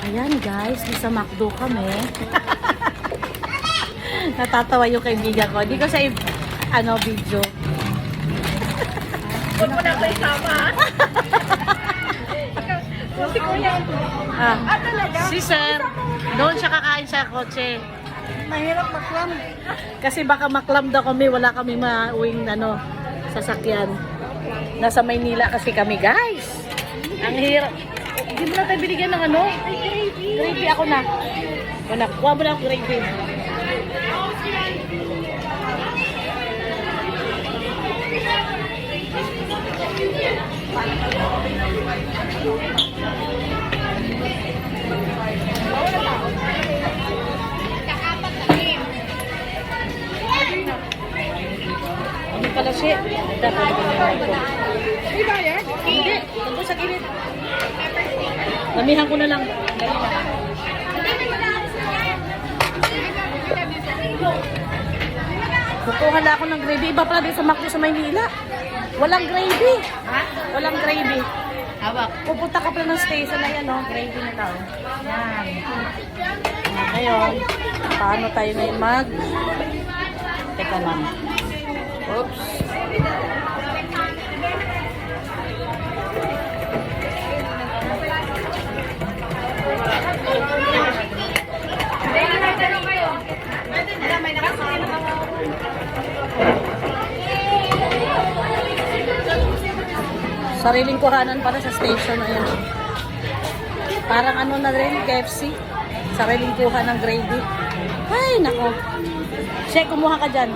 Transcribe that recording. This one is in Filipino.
Ayan guys, sa McDo kami. Natatawa yung kaibigan ko. Hindi ko sa video. Huwag mo na kayo sama. Si Kuya. Talaga? Si Sir, doon siya kakain sa kotse. Mahirap maklam. Kasi baka maklam daw kami, wala kami mauwing sasakyan. Nasa Maynila kasi kami guys. Ang hirap. Hindi mo na tayo binigyan ng gravy. Ako na. Kuha mo na ako gravy. Ano pala siya? May bayad? Hindi. Tungkol sa gilid. Lamihan ko na lang. Kukuha na ako ng gravy. Iba pala din sa McDo sa Maynila. Walang gravy. Ha? Walang gravy. Hawak. Pupunta ka pala ng station na yan, no? Gravy na daw. Yan. Ngayon, paano tayo ngayon Teka lang. Oops. Sariling kuhanan para sa station. Ayan. Parang na rin, KFC. Sariling kuha ng gravy. Ay, nako. Siya, kumuha ka dyan.